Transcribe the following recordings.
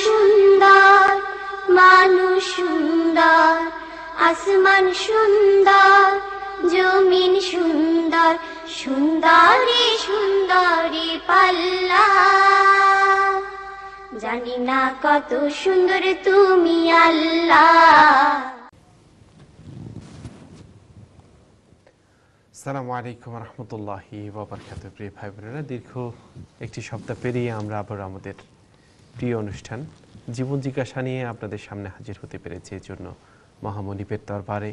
সুন্দর, মানুষ সুন্দর, আসমান সুন্দর, জমিন সুন্দর, সুন্দরী সুন্দরী পাল্লা। জানি না কত সুন্দর তুমি আল্লাহ। আসসালামু আলাইকুম রহমতুল্লাহি ওয়া বারাকাতুহু। প্রিয় ভাই বোনেরা, দীর্ঘ একটি সপ্তাহ পেরিয়ে আমরা আবার আমাদের প্রিয় অনুষ্ঠান জীবন জিজ্ঞাসা নিয়ে আপনাদের সামনে হাজির হতে পেরেছি। এর জন্য মহামনিবের দরবারে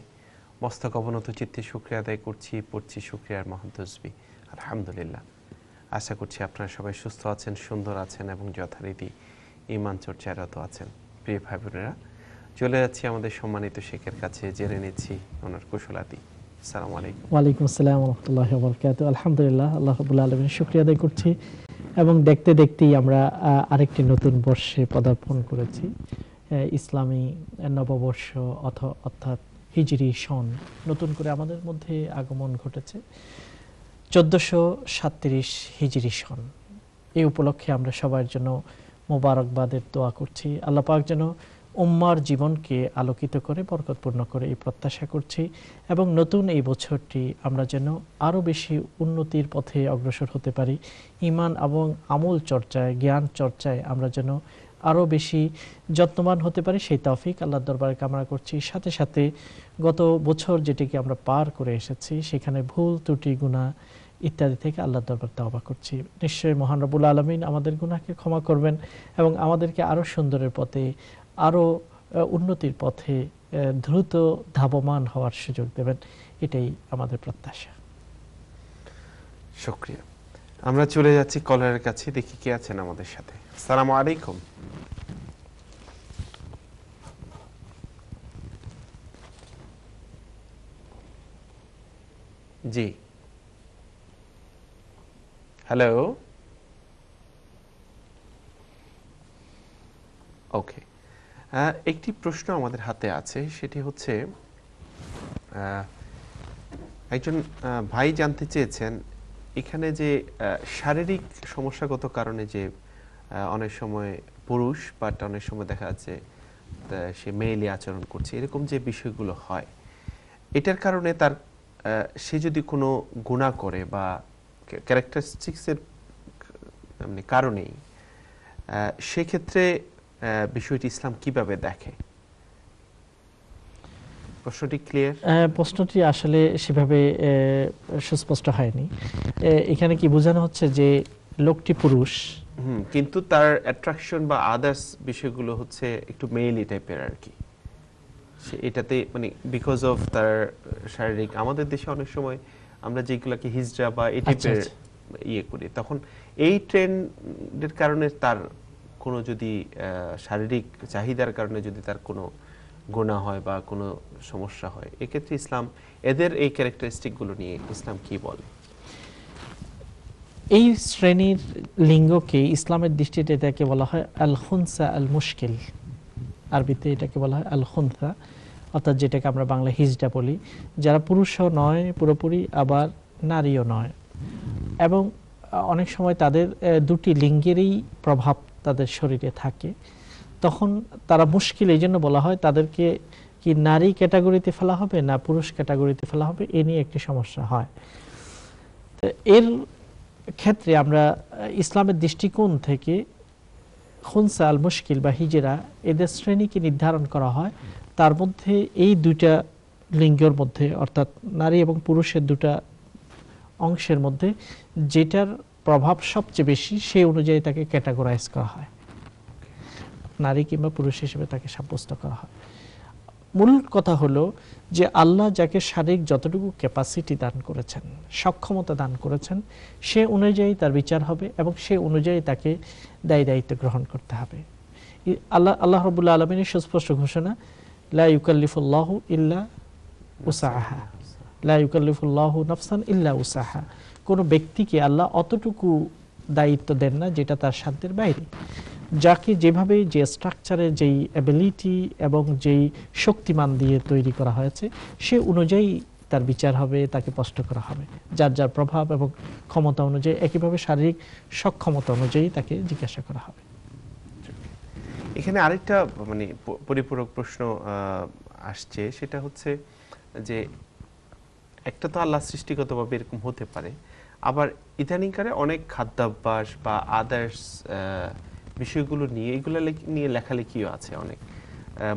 মস্তক অবনত চিত্তে শুকরিয়া আদায় করছি, পড়ছি শুকরিয়ার মহান তসবিহ আলহামদুলিল্লাহ। আশা করছি আপনারা সবাই সুস্থ আছেন, সুন্দর আছেন এবং যথারীতি ঈমান চর্চারত আছেন। প্রিয় ভাই বোনেরা, চলে যাচ্ছি আমাদের সম্মানিত শেখের কাছে, জেনে নিচ্ছি ওনার কুশলাদি। আসসালামু আলাইকুম। ওয়ালাইকুম আসসালাম ওয়া রাহমাতুল্লাহি ওয়া বারাকাতুহু। আলহামদুলিল্লাহ, আল্লাহ রাব্বুল আলামিনের শুকরিয়া আদায় করছি এবং দেখতে দেখতেই আমরা আরেকটি নতুন বর্ষে পদার্পণ করেছি। ইসলামী নববর্ষ অর্থাৎ হিজরি সন নতুন করে আমাদের মধ্যে আগমন ঘটেছে 1437 হিজরি সন। এই উপলক্ষে আমরা সবার জন্য মোবারকবাদের দোয়া করছি। আল্লাহ পাক যেন উম্মার জীবনকে আলোকিত করে বরকতপূর্ণ করে এই প্রত্যাশা করছি এবং নতুন এই বছরটি আমরা যেন আরও বেশি উন্নতির পথে অগ্রসর হতে পারি। ঈমান এবং আমল চর্চায়, জ্ঞান চর্চায় আমরা যেন আরও বেশি যত্নবান হতে পারি, সেই তৌফিক আল্লাহর দরবারে কামনা করছি। সাথে সাথে গত বছর যেটিকে আমরা পার করে এসেছি সেখানে ভুল ত্রুটি গুনাহ ইত্যাদি থেকে আল্লাহর দরবারে তওবা করছি। নিশ্চয়ই মহান রব্বুল আলামিন আমাদের গুনাহকে ক্ষমা করবেন এবং আমাদেরকে আরও সুন্দরের পথে, আরও উন্নতির পথে দ্রুত ধাবমান হওয়ার সুযোগ দেবেন, এটাই আমাদের প্রত্যাশা। শুকরিয়া। আমরা চলে যাচ্ছি কলারের কাছে, দেখি কে আছেন আমাদের সাথে। আসসালামু আলাইকুম। জি, হ্যালো। ওকে, একটি প্রশ্ন আমাদের হাতে আছে, সেটি হচ্ছে একজন ভাই জানতে চেয়েছেন এখানে যে শারীরিক সমস্যাগত কারণে যে অনেক সময় পুরুষ বাট অনেক সময় দেখা যাচ্ছে সে মেয়েলি আচরণ করছে, এরকম যে বিষয়গুলো হয়, এটার কারণে তার সে যদি কোনো গুনাহ করে বা ক্যারেক্টারিস্টিক্সের কারণেই, সেক্ষেত্রে বিষয়টি ইসলাম কিভাবে দেখে? প্রশ্নটি ক্লিয়ার? প্রশ্নটি আসলে সেভাবে সুস্পষ্ট হয়নি। এখানে কি বোঝানো হচ্ছে যে লোকটি পুরুষ কিন্তু তার অ্যাট্রাকশন বা আদার্স বিষয়গুলো হচ্ছে একটু মেইলি টাইপের আর কি, এটাতে মানে বিকজ অফ তার শারীরিক, আমাদের দেশে অনেক সময় আমরা যেগুলোকে হিজড়া বা এই টাইপের ইয়ে করি, তখন এই ট্রেন্ডের কারণে তার কোনো যদি শারীরিক চাহিদার কারণে যদি তার কোনো গুনাহ হয় বা কোনো সমস্যা হয়, এক্ষেত্রে ইসলাম এদের এই ক্যারেক্টারিস্টিকগুলো নিয়ে ইসলাম কি বলে? এই শ্রেণীর লিঙ্গকে ইসলামের দৃষ্টিতে এটাকে বলা হয় আল খুনসা আল মুশকিল। আরবিতে এটাকে বলা হয় আল খুনসা, অর্থাৎ যেটাকে আমরা বাংলা হিজড়া বলি, যারা পুরুষও নয় পুরোপুরি, আবার নারীও নয়, এবং অনেক সময় তাদের দুটি লিঙ্গেরই প্রভাব তাদের শরীরে থাকে। তখন তারা মুশকিল, এই জন্য বলা হয় তাদেরকে কি নারী ক্যাটাগরিতে ফেলা হবে না পুরুষ ক্যাটাগরিতে ফেলা হবে, এ নিয়ে একটি সমস্যা হয়। এর ক্ষেত্রে আমরা ইসলামের দৃষ্টিকোণ থেকে খুনসা আল মুশকিল বা হিজরা, এদের শ্রেণীকে নির্ধারণ করা হয়। তার মধ্যে এই দুইটা লিঙ্গের মধ্যে, অর্থাৎ নারী এবং পুরুষের দুটা অংশের মধ্যে যেটার প্রভাব সবচেয়ে বেশি, সেই অনুযায়ী তাকে ক্যাটাগরাইজ করা হয়, নারী কিংবা পুরুষ হিসেবে তাকে সাব্যস্ত করা হয়। মূল কথা হলো যে আল্লাহ যাকে শারীরিক যতটুকু ক্যাপাসিটি দান করেছেন, সক্ষমতা দান করেছেন, সে অনুযায়ী তার বিচার হবে এবং সে অনুযায়ী তাকে দায়ী দায়িত্ব গ্রহণ করতে হবে। আল্লাহ রাব্বুল আলামিনের সুস্পষ্ট ঘোষণা, লা ইউকাল্লিফুল্লাহু ইল্লা উসাহা, লা ইউকাল্লিফুল্লাহু নাফসান ইল্লা উসাহা। কোনো ব্যক্তিকে আল্লাহ অতটুকু দায়িত্ব দেন না যেটা তার সাধ্যের বাইরে। যাকে যেভাবে যে স্ট্রাকচারে যেই অ্যাবিলিটি এবং যেই শক্তিমান দিয়ে তৈরি করা হয়েছে, সে অনুযায়ী তার বিচার হবে, তাকে স্পষ্ট করা হবে যার যার প্রভাব এবং ক্ষমতা অনুযায়ী। একইভাবে শারীরিক সক্ষমতা অনুযায়ী তাকে জিজ্ঞাসা করা হবে। এখানে আরেকটা মানে পরিপূরক প্রশ্ন আসছে, সেটা হচ্ছে যে একটা তো আল্লাহ সৃষ্টিগতভাবে এরকম হতে পারে, আবার ইদানিংকালে অনেক খাদ্যাভ্যাস বা আদার্স বিষয়গুলো নিয়ে এগুলো নিয়ে লেখালেখিও আছে, অনেক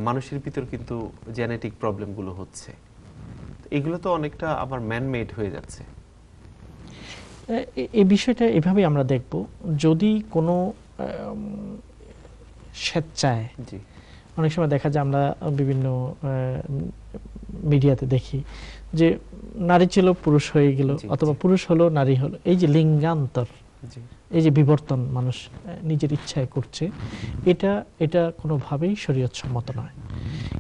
মানুষের ভিতর কিন্তু জেনেটিক প্রবলেমগুলো হচ্ছে, এগুলো তো অনেকটা আবার ম্যানমেড হয়ে যাচ্ছে। এই বিষয়টা এভাবে আমরা দেখব, যদি কোনো স্বেচ্ছায়, অনেক সময় দেখা যায় আমরা বিভিন্ন মিডিয়াতে দেখি যে নারী ছিল পুরুষ হয়ে গেল, অথবা পুরুষ হলো নারী হলো, এই যে লিঙ্গান্তর, এই যে বিবর্তন মানুষ নিজের ইচ্ছায় করছে, এটা কোনোভাবেই শরীয়ত সম্মত নয়।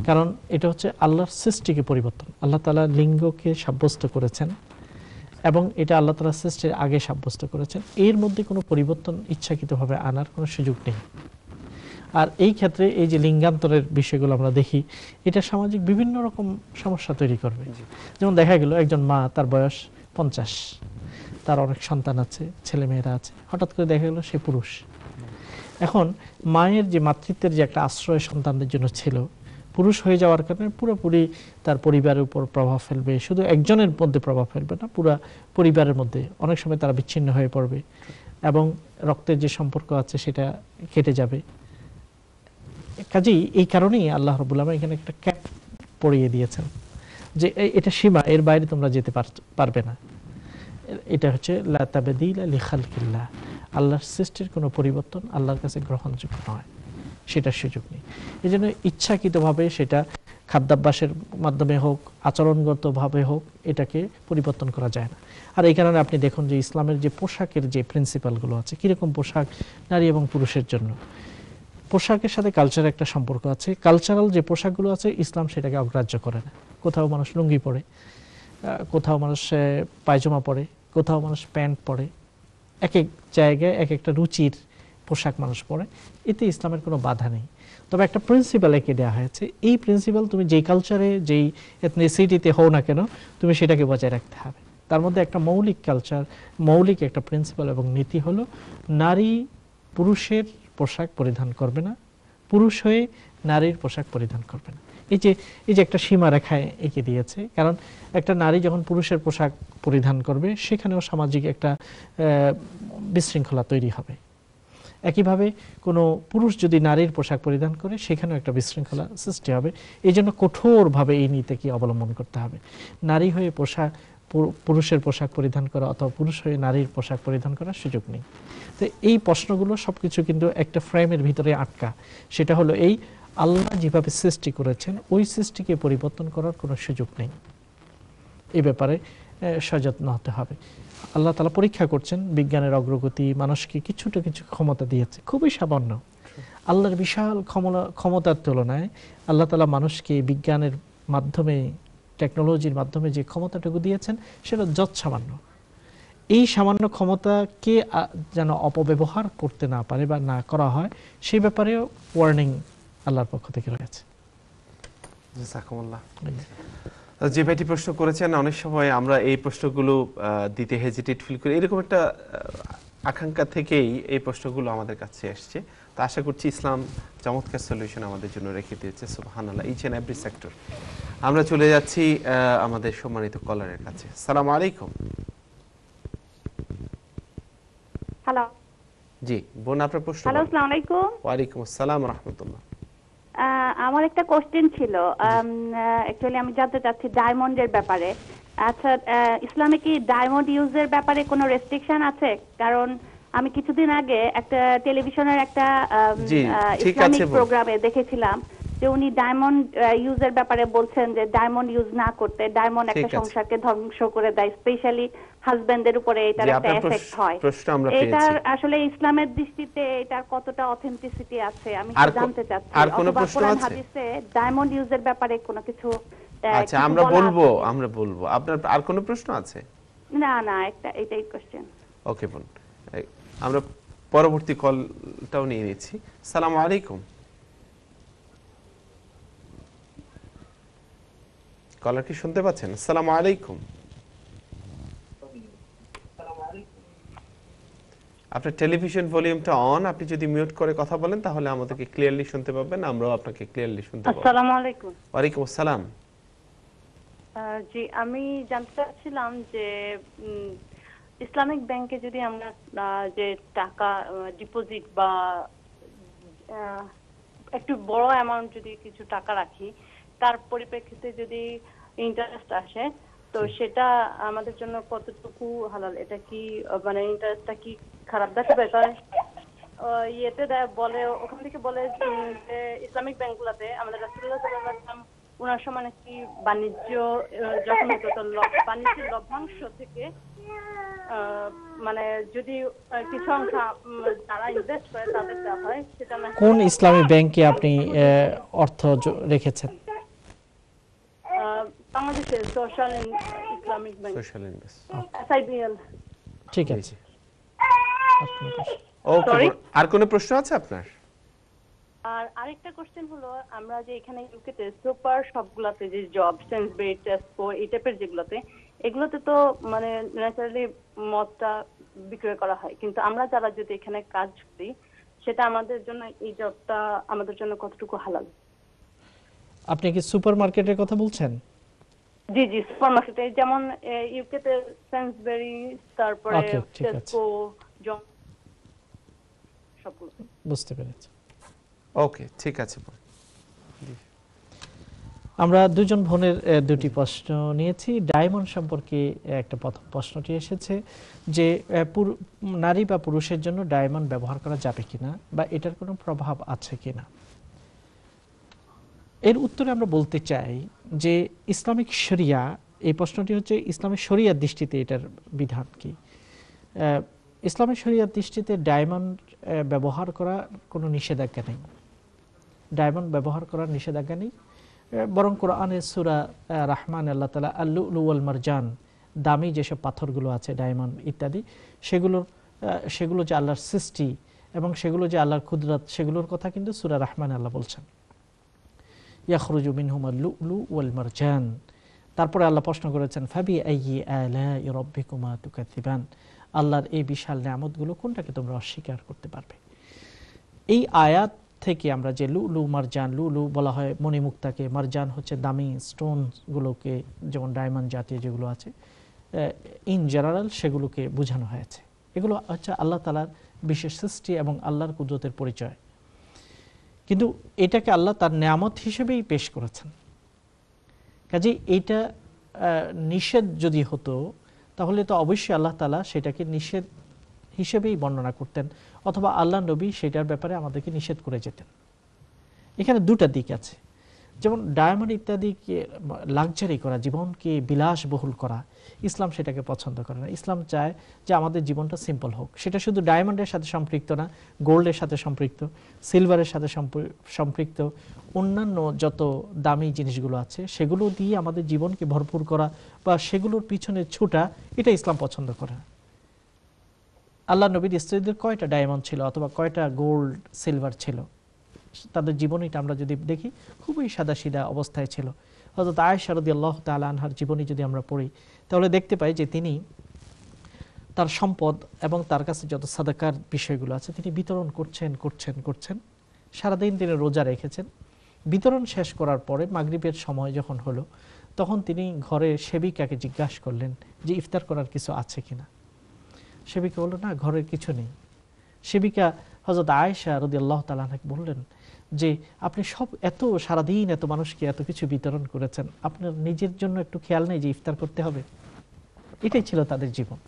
কারণ এটা হচ্ছে আল্লাহর সৃষ্টিকে পরিবর্তন। আল্লাহ তাআলা লিঙ্গকে সাব্যস্ত করেছেন এবং এটা আল্লাহ তাআলা সৃষ্টির আগে সাব্যস্ত করেছেন, এর মধ্যে কোনো পরিবর্তন ইচ্ছাকৃতভাবে আনার কোনো সুযোগ নেই। আর এই ক্ষেত্রে এই যে লিঙ্গান্তরের বিষয়গুলো আমরা দেখি, এটা সামাজিক বিভিন্ন রকম সমস্যা তৈরি করবে। যেমন দেখা গেল একজন মা, তার বয়স 50, তার অনেক সন্তান আছে, ছেলে মেয়েরা আছে, হঠাৎ করে দেখা গেল সে পুরুষ। এখন মায়ের যে মাতৃত্বের যে একটা আশ্রয় সন্তানদের জন্য ছিল, পুরুষ হয়ে যাওয়ার কারণে পুরোপুরি তার পরিবারের উপর প্রভাব ফেলবে, শুধু একজনের মধ্যে প্রভাব ফেলবে না, পুরো পরিবারের মধ্যে অনেক সময় তারা বিচ্ছিন্ন হয়ে পড়বে এবং রক্তের যে সম্পর্ক আছে সেটা কেটে যাবে। কাজেই এই কারণেই আল্লাহ রাব্বুল আলামিন এখানে একটা ক্যাপ পরিয়ে দিয়েছেন যে এটা সীমা, এর বাইরে তোমরা যেতে পারবে না। এটা হচ্ছে লা তাবদীলা লিখালকিল্লাহ, আল্লাহর সৃষ্টির কোনো পরিবর্তন আল্লাহর কাছে গ্রহণযোগ্য নয়, সেটার সুযোগ নেই। এই জন্য ইচ্ছাকৃতভাবে সেটা খাদ্যাভ্যাসের মাধ্যমে হোক, আচরণগতভাবে হোক, এটাকে পরিবর্তন করা যায় না। আর এই কারণে আপনি দেখুন যে ইসলামের যে পোশাকের যে প্রিন্সিপালগুলো আছে, কীরকম পোশাক নারী এবং পুরুষের জন্য, পোশাকের সাথে কালচারের একটা সম্পর্ক আছে। কালচারাল যে পোশাকগুলো আছে ইসলাম সেটাকে অগ্রাহ্য করে না। কোথাও মানুষ লুঙ্গি পরে, কোথাও মানুষ পায়জামা পরে, কোথাও মানুষ প্যান্ট পরে, এক এক জায়গায় এক একটা রুচির পোশাক মানুষ পরে, এতে ইসলামের কোনো বাধা নেই। তবে একটা প্রিন্সিপাল এঁকে দেওয়া হয়েছে, এই প্রিন্সিপাল তুমি যেই কালচারে যেই এথনিসিটিতে হও না কেন, তুমি সেটাকে বজায় রাখতে হবে। তার মধ্যে একটা মৌলিক কালচার, মৌলিক একটা প্রিন্সিপাল এবং নীতি হলো নারী পুরুষের পোশাক পরিধান করবে না, পুরুষ হয়ে নারীর পোশাক পরিধান করবে না। এই যে একটা সীমা রেখায় এঁকে দিয়েছে, কারণ একটা নারী যখন পুরুষের পোশাক পরিধান করবে সেখানেও সামাজিক একটা বিশৃঙ্খলা তৈরি হবে। একইভাবে কোনো পুরুষ যদি নারীর পোশাক পরিধান করে সেখানেও একটা বিশৃঙ্খলা সৃষ্টি হবে। এই জন্য কঠোরভাবে এই নীতিকে অবলম্বন করতে হবে। নারী হয়ে পুরুষের পোশাক পরিধান করা অথবা পুরুষ হয়ে নারীর পোশাক পরিধান করার সুযোগ নেই। তো এই প্রশ্নগুলো সবকিছু কিন্তু একটা ফ্রেমের ভিতরে আটকা, সেটা হলো এই আল্লাহ যেভাবে সৃষ্টি করেছেন ওই সৃষ্টিকে পরিবর্তন করার কোনো সুযোগ নেই। এই ব্যাপারে সযত্ন হতে হবে। আল্লাহ তাআলা পরীক্ষা করছেন, বিজ্ঞানের অগ্রগতি মানুষকে কিছু ক্ষমতা দিয়েছে, খুবই সামান্য। আল্লাহর বিশাল ক্ষমতার তুলনায় আল্লাহ তাআলা মানুষকে বিজ্ঞানের মাধ্যমে, টেকনোলজির মাধ্যমে যে ক্ষমতাটুকু দিয়েছেন সেটা যৎসামান্য। এই সামান্য ক্ষমতাকে যেন অপব্যবহার করতে না পারে বা না করা হয়, সেই ব্যাপারেও ওয়ার্নিং আল্লাহর পক্ষ থেকে রয়েছে। জাযাকুমুল্লাহ। যে ভাইটি প্রশ্ন করেছেন, অনেক সময় আমরা এই প্রশ্নগুলো দিতে হেজিটেট ফিল করি, এরকম একটা আকাঙ্ক্ষা থেকেই এই প্রশ্নগুলো আমাদের কাছে আসছে। তো আশা করছি ইসলাম চমৎকার সলিউশন আমাদের জন্য রেখে দিয়েছে, সুবহানাল্লাহ, ইচ এন্ড এভরি সেক্টর। আমরা চলে যাচ্ছি আমাদের সম্মানিত কলারের কাছে। আসসালামু আলাইকুম। হ্যালো। জি বোন, আপনার প্রশ্ন। হ্যালো, আসসালামু আলাইকুম। ওয়া আলাইকুম আসসালাম ওয়া রাহমাতুল্লাহ। আমার একটা কোশ্চেন ছিল, অ্যাকচুয়ালি আমি জানতে চাচ্ছি ডায়মন্ডের ব্যাপারে। আচ্ছা, ইসলামে কি ডায়মন্ড ইউজের ব্যাপারে কোনো রেস্ট্রিকশন আছে? কারণ আমি কিছুদিন আগে একটা টেলিভিশনের একটা ইসলামিক প্রোগ্রামে দেখেছিলাম যে উনি ডায়মন্ড ইউজের ব্যাপারে বলছেন যে ডায়মন্ড ইউজ না করতে, ডায়মন্ড একটা সংসারকে ধ্বংস করে দেয়, স্পেশালি হাজবেন্ডের উপরে এটার একটা এফেক্ট হয়। এটার আসলে ইসলামের দৃষ্টিতে এটার কতটা অথেন্টিসিটি আছে আমি জানতে চাচ্ছি। আর কোন প্রশ্ন আছে? হাদিসে ডায়মন্ড ইউজের ব্যাপারে কোনো কিছু? আচ্ছা, আমরা বলবো। আপনার আর কোন প্রশ্ন আছে? না, এটাই কোশ্চেন। ওকে বোন, আমরা পরবর্তী কলটাও নিয়ে নিচ্ছি। আসসালামু আলাইকুম। কলার কি শুনতে পাচ্ছেন? আসসালামু আলাইকুম। আপনার টেলিভিশন ভলিউমটা অন, আপনি যদি মিউট করে কথা বলেন তাহলে আমাদেরকে ক্লিয়ারলি শুনতে পাবেন, আমরাও আপনাকে ক্লিয়ারলি শুনতে পাবো। আসসালামু আলাইকুম। ওয়ালাইকুম আসসালাম। জি, আমি জানতে চাচ্ছিলাম যে ইসলামিক ব্যাংকে যদি আমরা যে টাকা ডিপোজিট বা একটু বড় অ্যামাউন্ট যদি কিছু টাকা রাখি, তার পরিপ্রেক্ষিতে যদি ইন্টারেস্ট আসে, তো সেটা আমাদের জন্য কতটুকু হালাল? এটা কি মানে ইন্টারেস্টটা কি খারাপ দেখাবে? কারণ ইয়েতে বলে, ওখান থেকে বলে যে ইসলামিক ব্যাংকগুলোতে আমাদের রাসূলুল্লাহ সাল্লাল্লাহু আলাইহি ওয়াসাল্লাম ওনার সময় নাকি বাণিজ্য যখন হতো, তো বাণিজ্যের লভ্যাংশ থেকে মানে যদি কিছু অংশ যারা ইনভেস্ট করে তাদের দেওয়া হয়, সেটা কোন ইসলামী ব্যাংকে আপনি অর্থ রেখেছেন? বাংলাদেশের social Islamic bank, social invest, SIBL। ঠিক আছে। ওকে, আর কোনো প্রশ্ন আছে আপনার? আর আরেকটা কোশ্চেন হলো, আমরা যে এখানে ইউকেতে সুপার শপগুলোতে যে জব, সেন্সবেরি, টেস্কো, এই টাইপের যেগুলোতে, এগুলোতে তো মানে ন্যাচারালি মদটা বিক্রয় করা হয়, কিন্তু আমরা যারা যদি এখানে কাজ করি, সেটা আমাদের জন্য, এই জবটা আমাদের জন্য কতটুকু হালাল? আপনি কি সুপার মার্কেটের কথা বলছেন? জি জি, সুপার মার্কেটে, যেমন ইউকেতে সেন্সবেরি, তারপরে টেস্কো, জব, সবগুলো। বুঝতে পেরেছি। ওকে, ঠিক আছে। আমরা দুজন বোনের দুটি প্রশ্ন নিয়েছি। ডায়মন্ড সম্পর্কে একটা প্রথম প্রশ্নটি এসেছে যে নারী বা পুরুষের জন্য ডায়মন্ড ব্যবহার করা যাবে কিনা, বা এটার কোনো প্রভাব আছে কিনা। এর উত্তরে আমরা বলতে চাই যে ইসলামিক শরিয়া, এই প্রশ্নটি হচ্ছে ইসলামিক শরিয়ার দৃষ্টিতে এটার বিধান কি। ইসলামিক শরিয়ার দৃষ্টিতে ডায়মন্ড ব্যবহার করা কোনো নিষেধাজ্ঞা নেই, ডায়মন্ড ব্যবহার করার নিষেধাজ্ঞা নেই। বরং কোরআনের সূরা রহমান আল্লাহ তাআলা আল-লুলু ওয়াল মারজান, দামি যেসব পাথরগুলো আছে, ডায়মন্ড ইত্যাদি, সেগুলো যে আল্লাহর সৃষ্টি এবং সেগুলো যে আল্লাহর কুদরত, সেগুলোর কথা কিন্তু সূরা রহমান আল্লাহ বলছেন, ইয়াখরুজু মিনহুমাল লুলু ওয়াল মারজান। তারপরে আল্লাহ প্রশ্ন করেছেন, ফাবি আইয়ি আলাই রাব্বিকুমা তুকাযিবান, আল্লাহর এই বিশাল নিয়ামতগুলো কোনটাকে তোমরা অস্বীকার করতে পারবে। এই আয়াত থেকে আমরা যে লুলু মারজান, লুলু বলা হয় মণিমুক্তাকে, মারজান হচ্ছে দামি স্টোনগুলোকে, যেমন ডায়মন্ড জাতীয় যেগুলো আছে ইন জেনারেল, সেগুলোকে বোঝানো হয়েছে। এগুলো হচ্ছে আল্লাহ তাআলার বিশেষ সৃষ্টি এবং আল্লাহর কুদরতের পরিচয়, কিন্তু এটাকে আল্লাহ তার নিয়ামত হিসেবেই পেশ করেছেন। কাজে এইটা নিষেধ যদি হতো, তাহলে তো অবশ্যই আল্লাহ তাআলা সেটাকে নিষেধ হিসেবেই বর্ণনা করতেন, অথবা আল্লাহ নবী সেটার ব্যাপারে আমাদেরকে নিষেধ করে যেতেন। এখানে দুটা দিক আছে, যেমন ডায়মন্ড ইত্যাদিকে লাক্সারি করা, জীবনকে বিলাসবহুল করা, ইসলাম সেটাকে পছন্দ করে না। ইসলাম চায় যে আমাদের জীবনটা সিম্পল হোক। সেটা শুধু ডায়মন্ডের সাথে সম্পৃক্ত না, গোল্ডের সাথে সম্পৃক্ত, সিলভারের সাথে সম্পৃক্ত, অন্যান্য যত দামি জিনিসগুলো আছে সেগুলো দিয়ে আমাদের জীবনকে ভরপুর করা বা সেগুলোর পিছনে ছুটা, এটা ইসলাম পছন্দ করে না। আল্লাহ নবীর স্ত্রীদের কয়টা ডায়মন্ড ছিল অথবা কয়টা গোল্ড সিলভার ছিল, তাদের জীবনীটা আমরা যদি দেখি খুবই সাদাসিধা অবস্থায় ছিল। হযরত আয়েশা রাদিয়াল্লাহু তাআলা আনহার জীবনী যদি আমরা পড়ি, তাহলে দেখতে পাই যে তিনি তার সম্পদ এবং তার কাছে যত সাদাকার বিষয়গুলো আছে তিনি বিতরণ করছেন। সারাদিন তিনি রোজা রেখেছেন। বিতরণ শেষ করার পরে মাগরিবের সময় যখন হলো, তখন তিনি ঘরে সেবিকাকে জিজ্ঞাসা করলেন যে ইফতার করার কিছু আছে কিনা। সেবিকা বলল, না, ঘরের কিছু নেই। সেবিকা হযরত আয়েশা রাদিয়াল্লাহু তাআলা আনহাকে বললেন যে আপনি সারাদিন এত মানুষকে এত কিছু বিতরণ করেছেন, আপনার নিজের জন্য একটু খেয়াল নেই যে ইফতার করতে হবে? এটাই ছিল তাদের জীবন।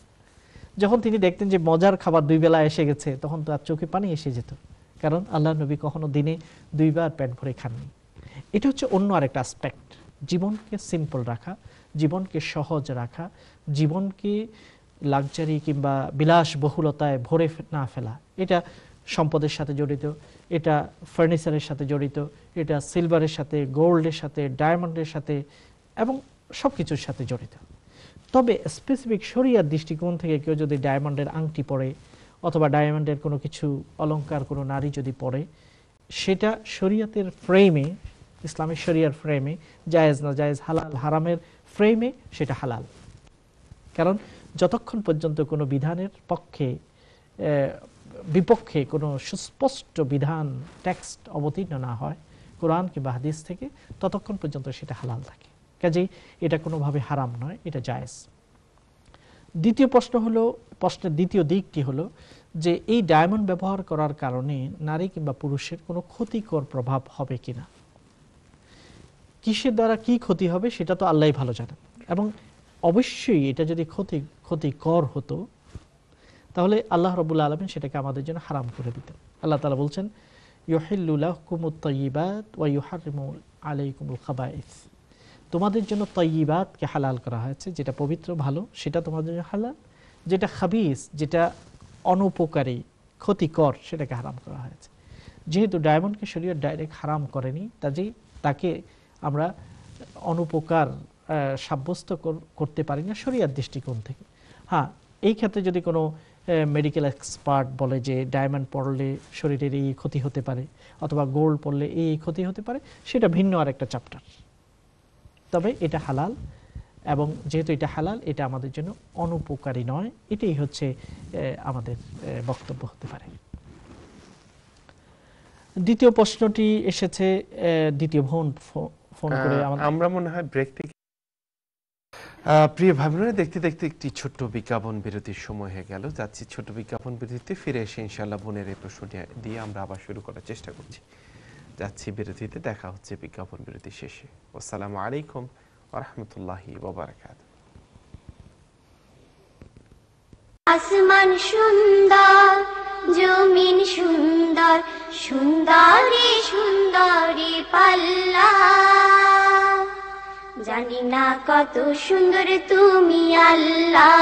যখন তিনি দেখতেন যে মজার খাবার 2 বেলা এসে গেছে, তখন তার চোখে পানি এসে যেত, কারণ আল্লাহ নবী কখনো দিনে 2 বার পেট ভরে খাননি। এটা হচ্ছে অন্য আরেকটা অ্যাসপেক্ট, জীবনকে সিম্পল রাখা, জীবনকে সহজ রাখা, জীবনকে লাক্সারি কিংবা বিলাসবহুলতায় ভরে না ফেলা। এটা সম্পদের সাথে জড়িত, এটা ফার্নিচারের সাথে জড়িত, এটা সিলভারের সাথে, গোল্ডের সাথে, ডায়মন্ডের সাথে এবং সব কিছুর সাথে জড়িত। তবে স্পেসিফিক শরিয়ার দৃষ্টিকোণ থেকে কেউ যদি ডায়মন্ডের আংটি পরে অথবা ডায়মন্ডের কোনো কিছু অলংকার কোনো নারী যদি পরে, সেটা শরিয়াতের ফ্রেমে, ইসলামিক শরিয়ার ফ্রেমে জায়েজ না জায়েজ, হালাল হারামের ফ্রেমে সেটা হালাল। কারণ যতক্ষণ পর্যন্ত কোনো বিধানের পক্ষে বিপক্ষে কোনো সুস্পষ্ট বিধান টেক্সট অবতীর্ণ না হয় কোরআন কিংবা হাদিস থেকে, ততক্ষণ পর্যন্ত সেটা হালাল থাকে। কাজেই এটা কোনোভাবে হারাম নয়, এটা জায়েজ। দ্বিতীয় প্রশ্নের দ্বিতীয় দিকটি হলো যে এই ডায়মন্ড ব্যবহার করার কারণে নারী কিংবা পুরুষের কোনো ক্ষতিকর প্রভাব হবে কিনা। কিসের দ্বারা কি ক্ষতি হবে সেটা তো আল্লাহই ভালো জানেন, এবং অবশ্যই এটা যদি ক্ষতিকর হতো তাহলে আল্লাহ রাব্বুল আলামিন সেটাকে আমাদের জন্য হারাম করে দিতেন। আল্লাহ তাআলা বলছেন ইউহিল্লু লাকুমুত তাইয়্যিবাত ওয়া ইউহাররিমু আলাইকুমুল খাবাইস, তোমাদের জন্য তাইয়্যিবাতকে হালাল করা হয়েছে, যেটা পবিত্র ভালো সেটা তোমাদের জন্য হালাল, যেটা খাবিস যেটা অনুপকারী ক্ষতিকর সেটাকে হারাম করা হয়েছে। যেহেতু ডায়মন্ডকে শরীয়ত ডাইরেক্ট হারাম করেনি, কাজেই তাকে আমরা অনুপকার সাব্যস্ত করতে পারি না শরীয়ত দৃষ্টিকোণ থেকে। হ্যাঁ, এই ক্ষেত্রে যদি কোনো মেডিকেল এক্সপার্ট বলে যে ডায়মন্ড পড়লে শরীরের এই ক্ষতি হতে পারে অথবা গোল্ড পড়লে এই ক্ষতি হতে পারে, সেটা ভিন্ন আর একটা চ্যাপ্টার। তবে এটা হালাল, এবং যেহেতু এটা হালাল এটা আমাদের জন্য অনুপকারী নয়, এটাই হচ্ছে আমাদের বক্তব্য হতে পারে। দ্বিতীয় প্রশ্নটি এসেছে দ্বিতীয় ফোন করে আমরা মনে হয় ব্রেক থেকে প্রিয় ভাই বোনেরা, দেখতে দেখতে একটি ছোট্ট বিজ্ঞাপন বিরতির সময় হয়ে গেল। যাচ্ছি ছোট্ট বিজ্ঞাপন বিরতিতে, ফিরে এসে ইনশাআল্লাহ বোনের এই প্রশ্নটি দিয়ে আমরা আবার শুরু করার চেষ্টা করছি। যাচ্ছি বিরতিতে, দেখা হচ্ছে বিজ্ঞাপন বিরতি শেষে। আসসালামু আলাইকুম ওয়া রাহমাতুল্লাহি ওয়া বারাকাতুহু। আসমান সুন্দর, জমিন সুন্দর, সুন্দরী সুন্দরী পাল্লা, জানি না কত সুন্দর তুমি আল্লাহ।